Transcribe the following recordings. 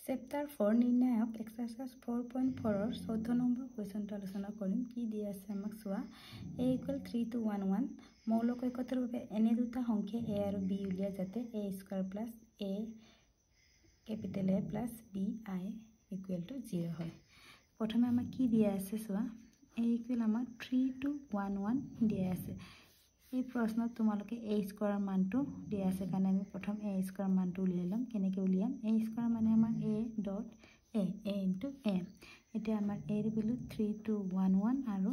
Chapter 4 নিৰ্ণায়ক exercise 4.4 ৰ 14 number কুৱেশ্যনটো আলোচনা কৰিম। কি দিয়া আছে আমাক চোৱা। a = 3 to 1 1 মৌলিক ঐক্যতাৰ বাবে এনে দুটা সংখ্যা a আৰু b উলিয়া যাতে a² + a capital A + bi = 0 হয়। প্ৰথমে আমাক কি দিয়া আছে চোৱা। a = আমাক 3 to 1 1 দিয়া আছে। এই প্ৰশ্নত তোমালোকে a² মানটো দিয়া আছে কাৰণে আমি প্ৰথম a² মানটো উলিয়াই লম। কেনেকৈ উলিয়াম? a² মানে আমাৰ a dot a into a। এতিয়া আমাৰ a ৰ ভ্যালু 3 to 1 1 আৰু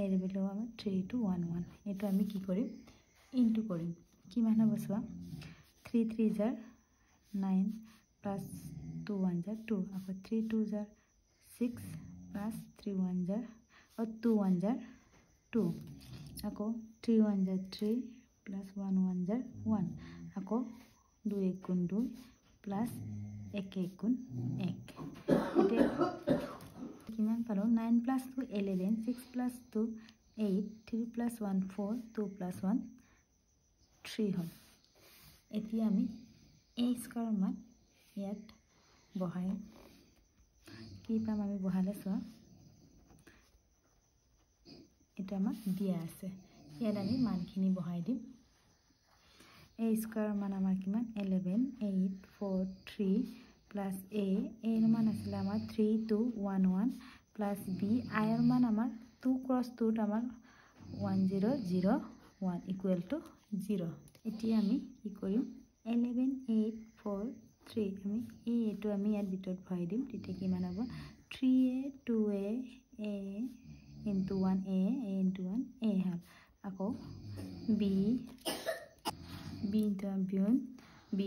a ৰ ভ্যালু আমাৰ 3 to 1 1। এইটো আমি কি কৰিম? ইনটু কৰিম। কিমান হ'ব চোৱা। 3 3 জাৰ 9 plus 2 1 জাৰ 2 আকৌ 3 2 জাৰ 6 plus 3 1 জাৰ 2 1 জাৰ 2 আকৌ 3 1 jar 3 plus 1 1 jar 1 আকৌ 2 1 গুণ 2 plus 1 1 গুণ 1। কিমান পালো? 9 plus 2 11 6 plus 2 8 3 plus 1 4 2 plus 1 3 হল। এতিয়া আমি a² মান ইয়াত বহাই কি পাম? আমি বহালে চোৱা এটা আমাক দিয়া আছে। ইয়াত আমি মানখিনি বহাই দিম। a² মান আমাৰ কিমান? 11 8 4 3 plus a ৰ মান আছিলে আমাৰ 3 2 1 1 plus b i ৰ মান আমাৰ 2 cross 2 আমাৰ 1 0 0 1 = 0। এতিয়া আমি কি কৰিম? 11 8 4 3 আমি এইটো আমি ইয়াত ভিতৰত ভৰাই দিম। তেতিয়া কিমান হ'ব? 3a 2a a into 1 a into 1 a হল। আকৌ b into b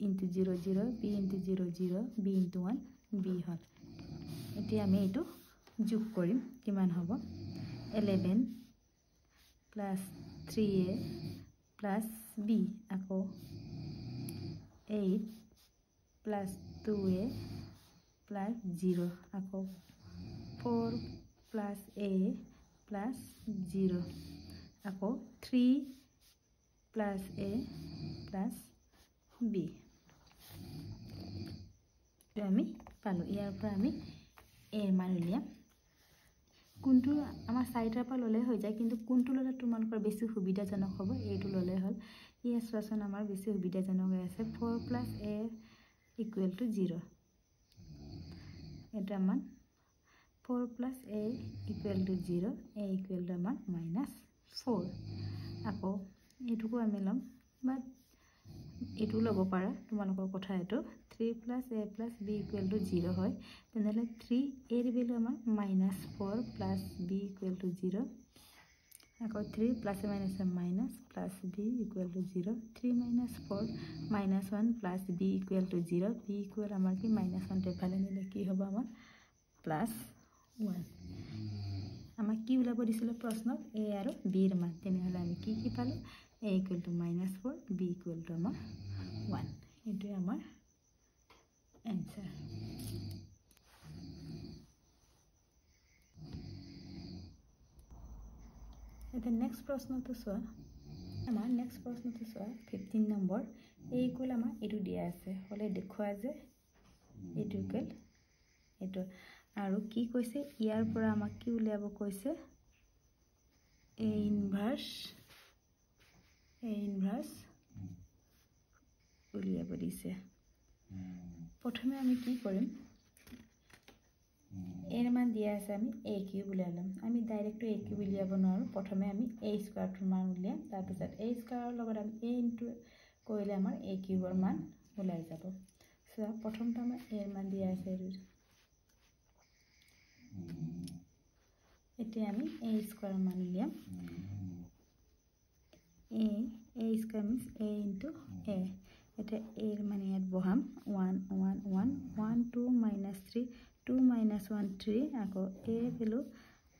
into 0 0 b into 0 0 b into 1 b হল। এতিয়া আমি এইটো যোগ কৰিম। কিমান হ'ব? 11 plus 3a plus b আকৌ 8 plus 2a plus 0 আকৌ 4 plus a plus 0 আকৌ 3 plus a plus b। আমি পালো। ইয়াৰ পৰা আমি a মান উলিয়াম। কোনটো আমাৰ চাৰিটাৰ পৰা ললে হৈ যায়, কিন্তু কোনটো ললে তোমালোকৰ বেছি সুবিধাজনক হ'ব এইটো ললে হ'ল। ইয়া চোৱাচোন আমাৰ বেছি সুবিধাজনক হৈ আছে 4 plus a = 0। এটা মান 4 plus a = 0 a = আমাৰ -4। আকৌ এইটোকো আমি ল'ম, বাট এইটো ল'ব পাৰা, তোমালোকৰ কথা এইটো। 3 plus a plus b = 0 হয়। তেনেহ'লে 3 a ৰ ভ্যালু আমাৰ -4 plus b = 0 আকৌ 3 plus a minus a minus plus b = 0 3 minus 4 -1 plus b = 0 b = আমাৰ কি -1 এফালে নিলে কি হ'ব? আমাৰ +1। আমাক কি ওলাব দিছিলে প্ৰশ্নত? a আৰু b ৰ মান। তেনেহ'লে আমি কি পালো? a = -4 b = আমাৰ 1। এইটোৱে আমাৰ এনসাৰ। এতিয়া নেক্সট প্ৰশ্নটো চোৱা। আমাৰ নেক্সট প্ৰশ্নটো চোৱা 15 নম্বৰ। a = আমাৰ এইটো দিয়া আছে হলে দেখুৱা যে এইটো ইকুৱেল এইটো। আৰু কি কৈছে? ইয়াৰ পৰা আমাক কি উলিয়াব কৈছে? a ইনভাৰ্স উলিয়াব দিছে। প্ৰথমে আমি কি কৰিম? a ৰ মান দিয়া আছে, আমি a³ উলিয়াই ল'ম। আমি ডাইৰেক্ট a³ উলিয়াব নোৱাৰোঁ। প্ৰথমে আমি a² মান উলিয়াম। তাৰপিছত a² ৰ লগত আমি a ইনটু কৰিলে আমাৰ a³ ৰ মান ওলাই যাব। চোৱা প্ৰথমটো আমাৰ a ৰ মান দিয়া আছে। এতিয়া আমি a² মান উলিয়াম। a² means a into a। এতিয়া a ৰ মান ইয়াত বহাম 1 1 1 1 2 -3 2 -1 3 আকৌ a ভ্যালু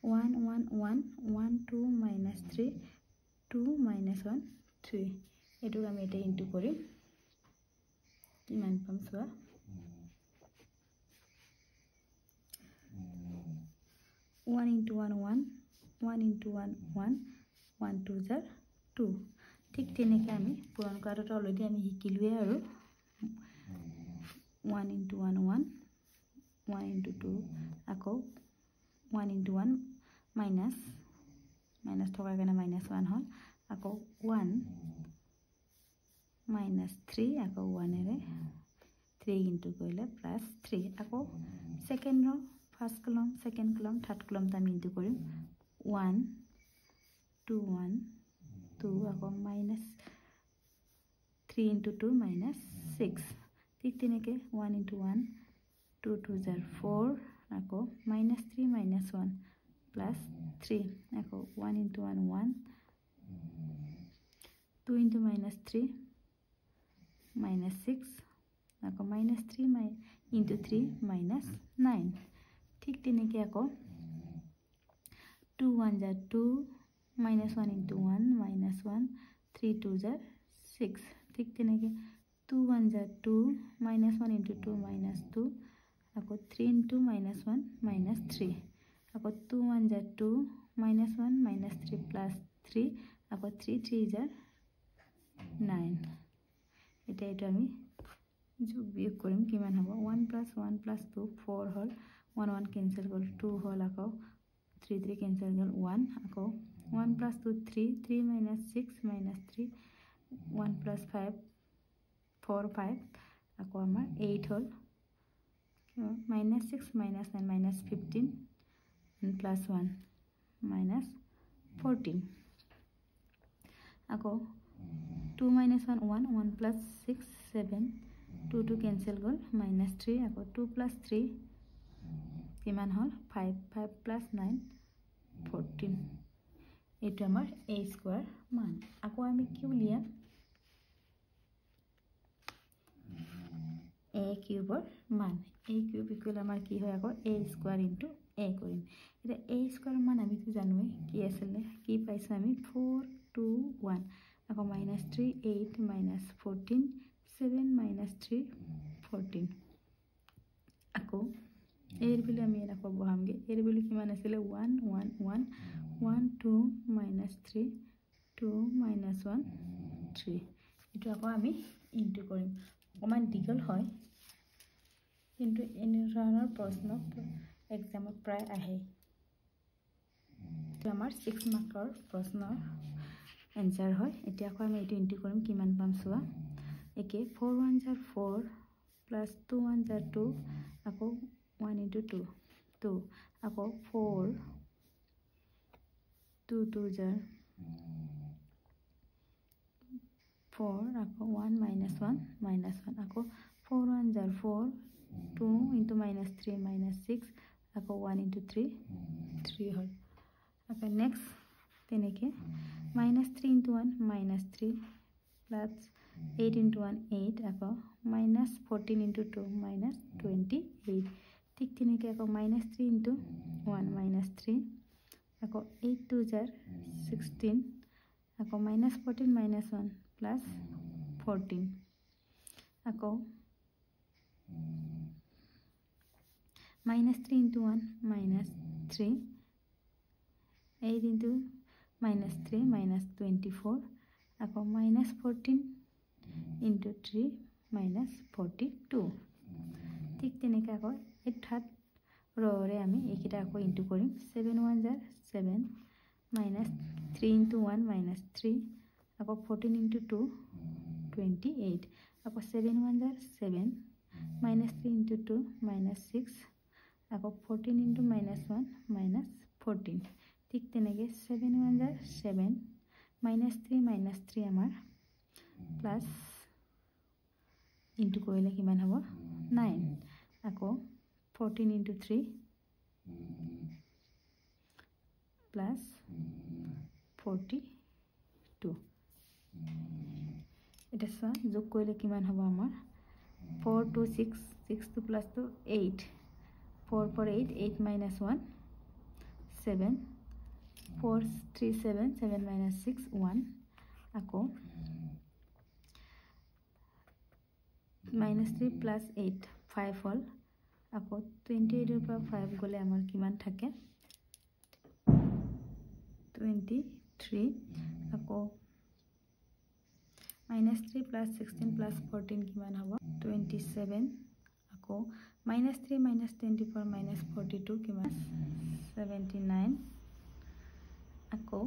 1 1 1 1 2 -3 2 -1 3। এইটো আমি এটা ইনটু কৰিম। কিমান পাম চোৱা। 1 into 1 1 1 into 1 1 1 2 জাৰ 2। ঠিক তেনেকৈ আমি পূৰণ কৰাটো অলৰেডি আমি শিকিলোৱে। আৰু 1 into 1 1 1 into 2 আকৌ 1 into 1 minus থকাৰ কাৰণে minus 1 হ'ল আকৌ 1 minus 3 আকৌ 1 এৰে 3 into কৰিলে plus 3 আকৌ second row first column second column third column তা আমি into কৰিম 1 2 1 2 আকৌ minus 3 into 2 minus 6 ঠিক তেনেকে 1 into 1 2 2 are 4 আকৌ minus 3 minus 1 plus 3 আকৌ 1 into 1 1 2 into minus 3 minus 6 আকৌ minus 3 into 3 minus 9 ঠিক তেনেকে আকৌ 2 1 are 2 minus 1 into 1 minus 1 3 2 are 6 ঠিক তেনেকে 2 1 are 2 minus 1 into 2 minus 2 আকৌ 3 into minus 1 minus 3 আকৌ 2 1 are 2 minus 1 minus 3 plus 3 আকৌ 3 3 are 9 এটা এটা আমি যোগ বিয়োগ কৰিম কিমান হ'ব 1 plus 1 plus 2 4 হ'ল 1 1 cancel গ'ল 2 হ'ল আকৌ 3 3 cancel গ'ল 1 আকৌ 1 plus 2 3 3 minus 6 minus 3 1 plus 5 4 5 আকৌ আমাৰ 8 হ'ল minus 6 minus 9 minus 15 and plus 1 minus 14 আকৌ 2 minus 1 1 1 plus 6 7 2 2 cancel গ'ল minus 3 আকৌ 2 plus 3 কিমান হ'ল 5 5 plus 9 14 এইটো আমাৰ a square মান আকৌ আমি কি উলিয়াম a cube মান a cube equal আমাৰ কি হয় আকৌ a square into a কৰিম এটা a square মান আমি তো জানোই কি আছিল কি পাইছো আমি 4 2 1 আকৌ minus 3 8 minus 14 7 minus 3 14 আকৌ এর বিলে আমি এনেকৈ বহামগে এর বিলে কিমান আছিল 1 1 1 1 2 minus 3 2 minus 1 3 এটো আকৌ আমি ইনটু কৰিম অকমান দীঘল হয় কিন্তু এনে ধৰণৰ প্ৰশ্ন এক্সামত প্ৰায় আহে তো আমাৰ 6 মাৰ্কৰ প্ৰশ্নৰ এনসাৰ হয় এতিয়া আকৌ আমি এটো ইনটু কৰিম কিমান পাম সোৱা একে 4 1 are 4 plus 2 1 are 2 আকৌ 1 into 2 2 আকৌ 4 2 2 are 4 আকৌ 1 minus 1 আকৌ 4 1 are 4 2 into minus 3 minus 6 আকৌ 1 into 3 3 হল আকৌ next তেনেকে minus 3 into 1 minus 3 plus 8 into 1 8 আকৌ minus 14 into 2 minus 28 ঠিক তেনেকে আকৌ minus 3 into 1 minus 3 আকৌ 8 2 are 16 আকৌ minus 14 minus 1 plus 14 আকৌ minus 3 into 1 minus 3 8 into minus 3 minus 24 আকৌ minus 14 into 3 minus 42 ঠিক তেনেকে আকৌ এই থাৰ্ড ৰৰে আমি এইকিটা আকৌ ইনটু কৰিম 7 1 are 7 minus 3 into 1 minus 3 আকৌ 14 into 2 28 আকৌ 7 1 are 7 minus 3 into 2 minus 6 আকৌ 14 into minus 1 minus 14 ঠিক তেনেকে 7 1 are 7 minus 3 আমাৰ plus into কৰিলে কিমান হ'ব 9 আকৌ 14 into 3 plus 42 এটা সা যোগ কৰিলে কিমান হ'ব আমাৰ 4 2 6 6 2 plus 2 8 4 for 8 8 minus 1 7 4 3 7 7 minus 6 1 আকৌ minus 3 plus 8 5 হল আকৌ 28 এর পৰা 5 গলে আমাৰ কিমান থাকে 23 আকৌ minus 3 plus 16 plus 14 কিমান হ'ব 27 আকৌ -3 -24 -42 কিমান 79 আকৌ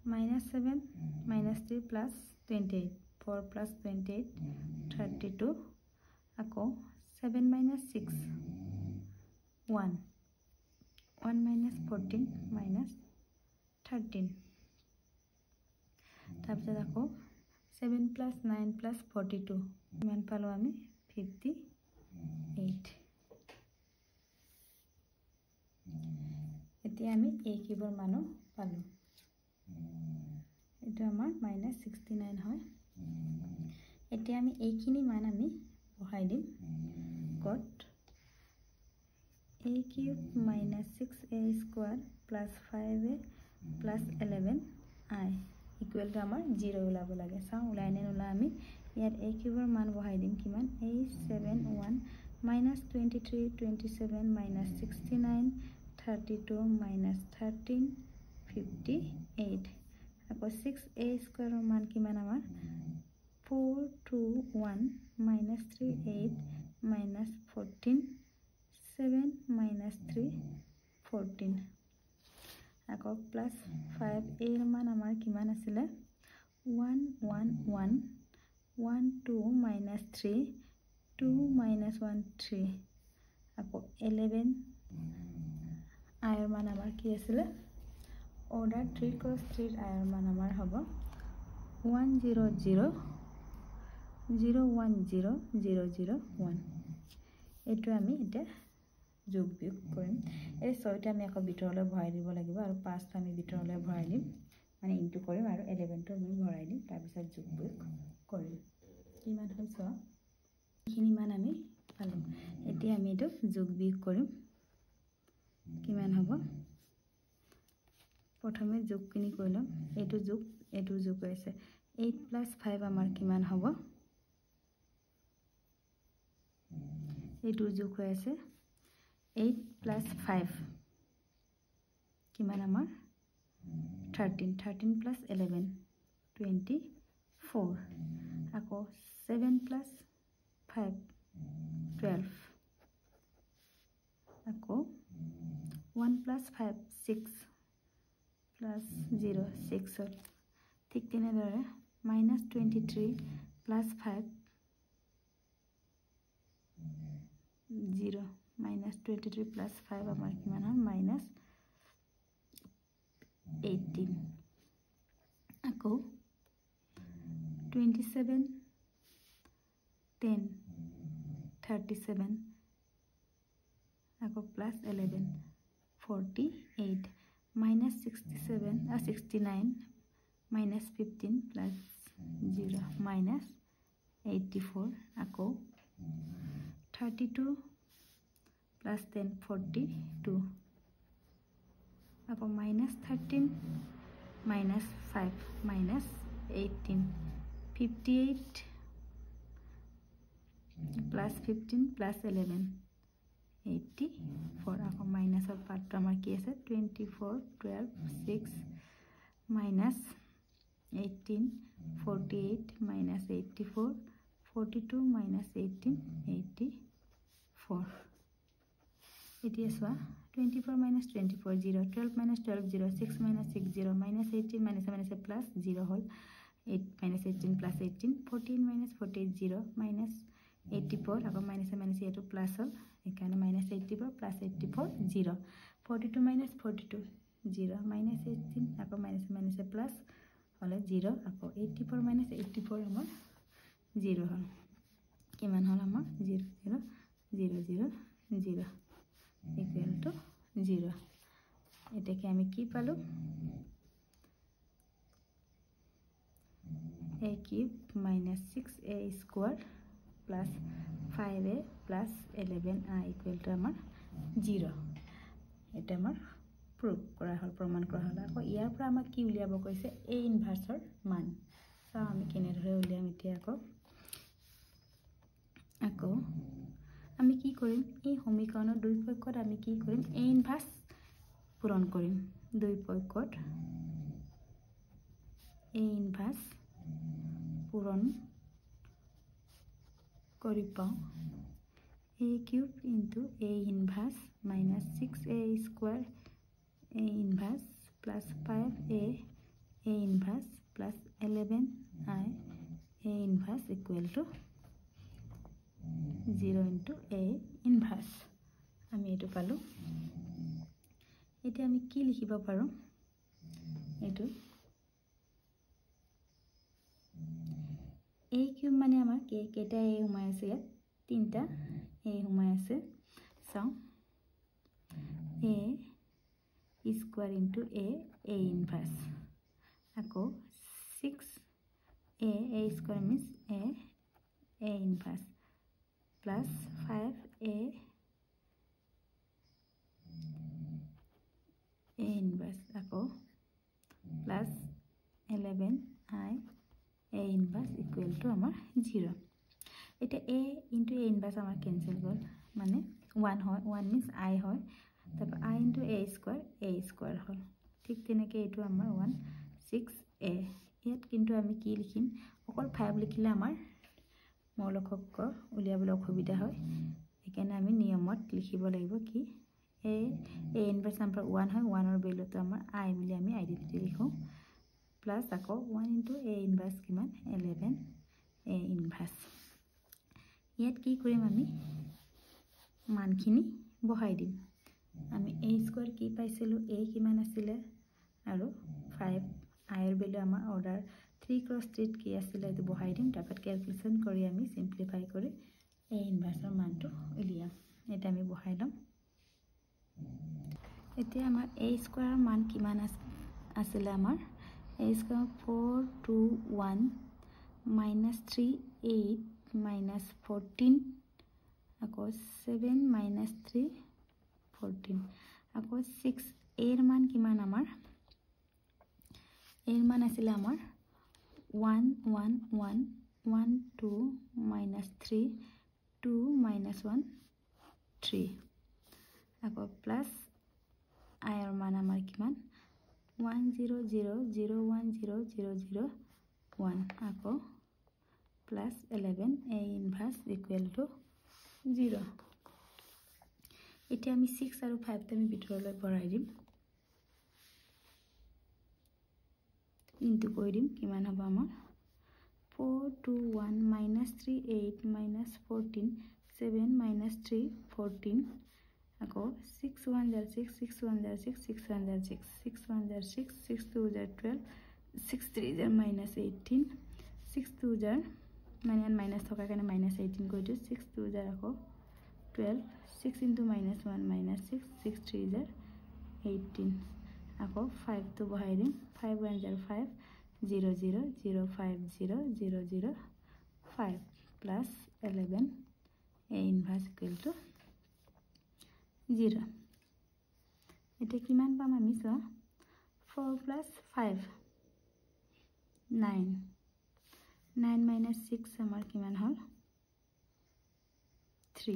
-7 -3 plus 28 4 plus 28 32 আকৌ 7 minus 6 1 1 minus 14 minus 13 তাৰপিছত আকৌ 7 plus 9 plus 42 কিমান পালো আমি 58 এতিয়া আমি a কিউবৰ মানো পালো এটা আমাৰ -69 হয় এতিয়া আমি এইখিনি মান আমি বহাই দিম কত a cube -6a square plus 5a plus 11i equal to আমাৰ 0 ওলাব লাগে চাও ওলাই নে নোলা আমি ইয়াত a কিউবৰ মান বহাই দিম কিমান 871 -23 27 -69 32 -13 58 আকৌ 6a square মান কিমান আমাৰ 421 -38 -14 7 -3 14 আকৌ plus 5a মান আমাৰ কিমান আছিলে 111 12 -3 2 -13 আকৌ 11 আয়ৰ মান আমাৰ কি আছিলে order 3 cross 3 আয়ৰ মান আমাৰ হ'ব 100 010001 এটো আমি এটা যোগ বিয়োগ কৰিম এই 6টা আমি আকৌ ভিতৰলৈ ভৰাই দিব লাগিব আৰু 5টা আমি ভিতৰলৈ ভৰাই দিম মানে ইনটু কৰিম আৰু 11টো আমি ভৰাই দিম তাৰ পিছত যোগ বিয়োগ কৰিম কিমান হ'ল চোৱা এইখিনি মান আমি পালো এতিয়া আমি এটো যোগ বিয়োগ কৰিম কিমান হ'ব প্ৰথমে যোগখিনি কৰিলাম এটো যোগ হৈছে 8 plus 5 আমাৰ কিমান হ'ব এটো যোগ হৈ আছে 8 plus 5 কিমান আমাৰ 13 plus 11 24 আকৌ 7 plus 5 12 আকৌ 1 plus 5 6 plus 0 6 ঠিক তেনেদৰে -23 plus 5 0 -23 plus 5 আমাৰ কিমান হয় -18 আকৌ 27 10 37 আকৌ plus 11 48 -67 69 -15 plus 0 -84 আকৌ 32 plus 10 42 আকৌ -13 -5 -18 58 plus 15 plus 11 84 আকৌ মাইনাসৰ পাৰ্টটো আমাৰ কি আছে 24 12 6 minus 18 48 minus 84 42 minus 18 84 এতিয়া সোয়া 24 minus 24 0 12 minus 12 0 6 minus 6 0 minus 18 minus plus 0 hole 8 minus 18 plus 18 14 minus 48 0 minus 84 আকৌ minus এটো প্লাস হল এখানে minus 84 plus 84 0 42 minus 42 0 minus 18 আকৌ minus plus হলে 0 আকৌ 84 minus 84 আমাৰ 0 হল কিমান হল আমাৰ 0 0 0 0 0 equal to 0 এটাকে আমি কি পালো a cube minus 6a square plus 5a plus 11a equal to আমাৰ 0 এটা আমাৰ প্ৰুফ কৰা হল প্ৰমাণ কৰা হল আকৌ ইয়াৰ পৰা আমাক কি উলিয়াব কৈছে a ইনভাৰ্সৰ মান সো আমি কেনে ধৰে উলিয়াম এতিয়া আকৌ আমি কি কৰিম এই সমীকৰণৰ দুই পক্ষত আমি কি কৰিম a ইনভাৰ্স পূৰণ কৰিম দুই পক্ষত a ইনভাৰ্স পূৰণ কৰি পাওঁ a cube into a inverse minus 6a square a inverse plus 5a inverse plus 11i a inverse equal to 0 into a inverse আমি এটো পালো এতিয়া আমি কি লিখিব পাৰো এটো a cube মানে আমাৰ কেটা a হুমাই আছে ইয়াত তিনটা a হুমাই আছে so a square into a inverse আকৌ 6 a square means a inverse plus 5a inverse আকৌ plus 11i a inverse equal to আমাৰ 0 এটা a into a inverse আমাৰ cancel গল মানে 1 হয় 1 means I হয় তাৰপৰ I into a square হল ঠিক তেনেকে এটো আমাৰ 1 6a ইয়াত কিন্তু আমি কি লিখিম অকল 5 লিখিলে আমাৰ মৌলকক উলিয়াবলৈ অসুবিধা হয় এখানে আমি নিয়মত লিখিব লাগিব কি a inverse আমাৰ 1 হয় 1 ৰ ভ্যালুটো আমাৰ I বুলি আমি আইডেন্টিটি লিখো প্লাস আকৌ 1 into a inverse কিমান 11 a inverse ইয়াত কি কৰিম আমি মানখিনি বহাই দিম আমি a square কি পাইছিলো a কিমান আছিল আৰু 5 I ৰ ভ্যালু আমাৰ অৰ্ডাৰ 3 cross 3 কি আছিল এটো বহাই দিম তাৰপৰ ক্যালকুলেশন কৰি আমি সিম্পলিফাই কৰি a inverse ৰ মানটো উলিয়াম এটা আমি বহাই লম এতিয়া আমাৰ a square ৰ মান কিমান আছিল আমাৰ a square 421 minus 3 8 minus 14 আকৌ 7 minus 3 14 আকৌ 6 এর মান কিমান আমাৰ এৰ মান আছিল আমাৰ 1 1 1 1 2 minus 3 2 minus 1 3 আকৌ plus I ৰ মান আমাৰ কিমান 1 0 0 0 1 0 0 0 1 আকৌ plus 11 a inverse equal to 0 এতিয়া আমি 6 আৰু 5 তে আমি ভিতৰলৈ ভৰাই দিম ইনটু কৰি দিম কিমান হ'ব আমাৰ 4 2 1 minus 3 8 minus 14 7 minus 3 14 আকৌ 6 1 0 6 6 1 0 6 6 1 0 6 6 1 0 6 6 2 0 12 6 3 0 minus 18 6 2 0 minus থকা কাৰণে minus 18 কৰি দিও 6 2 0 আকৌ 12 6 into minus 1 minus 6 6 3 0 18 আকৌ 5 to বহাই দিম 5 1 0 5 0 0 0 5 0 0 0 5 plus 11 a inverse equal to 0 এটা কিমান পাম আমি সো 4 plus 5 9 9 minus 6 আমাৰ কিমান হল 3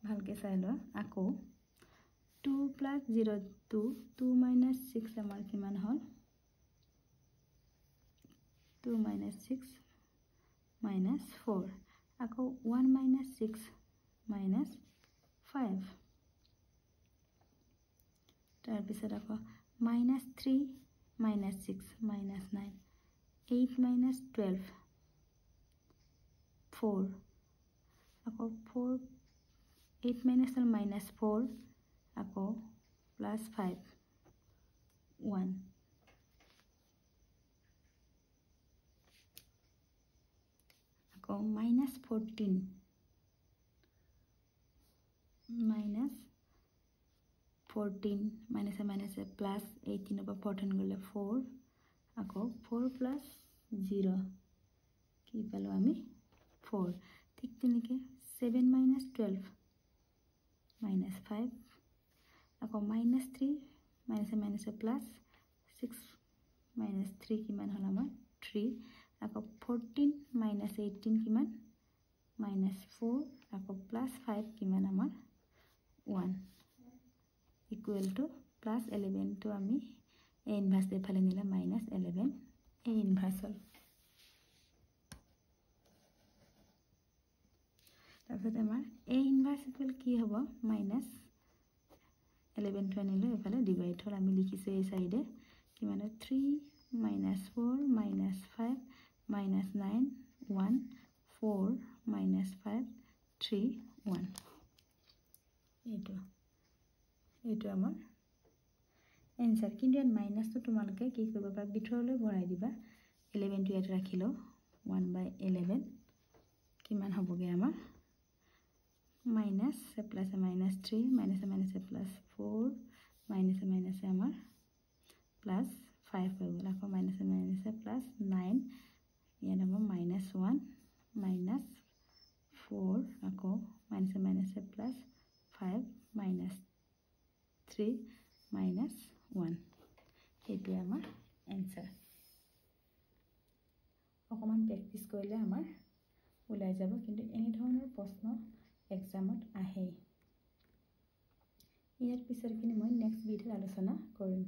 ভালকে চাই লোৱা আকৌ 2 plus 0 2 2 minus 6 আমাৰ কিমান হল 2 minus 6 minus 4 আকৌ 1 minus 6 minus 5 তাৰ পিছত আকৌ minus 3 minus 6 minus 9 8 minus 12 4 আকৌ 4 8 minus minus 4 আকৌ plus 5 1 আকৌ minus 14 minus 14 minus minus plus 18 over 14 গলে 4 আকৌ 4 plus 0 কি পালো আমি 4 ঠিক তেনেকে 7 minus 12 minus 5 আকৌ minus 3 minus minus plus 6 minus 3 কিমান হল আমাৰ 3 আকৌ 14 minus 18 কিমান minus 4 আকৌ plus 5 কিমান আমাৰ 1 equal to plus 11 to আমি a inverse এফালে নিলে minus 11 a inverse হল তাৰপিছত আমাৰ a ইনভাৰ্স ইকুৱেল কি হ'ব মাইনাছ 11 টো আনিলো এফালে ডিভাইড হ'ল আমি লিখিছো এই সাইডে কিমান 3 minus 4 minus 5 minus 9 1 4 minus 5 3 1 এইটো আমাৰ এনসাৰ কিন্তু ইয়াত মাইনাস তো তোমালোকে কি কৰিব পাৰা ভিতৰলৈ ভৰাই দিবা 11 টো ইয়াত ৰাখিলো 1/11 কিমান হ'বগে আমাৰ minus a plus a minus 3 minus a minus a plus 4 minus a minus a amar plus 5 হৈ গ'ল আকৌ minus a minus a plus 9 ইয়াত আমাৰ minus 1 minus 4 আকৌ minus a minus a plus 5 minus 3 minus 1 এইটো আমাৰ এনসাৰ অকমান practice কৰিলে আমাৰ ওলাই যাব কিন্তু এনে ধৰণৰ প্ৰশ্ন এক্সামত আহে ইয়াৰ পিছৰখিনি মই নেক্সট ভিডিঅ'ত আলোচনা কৰিম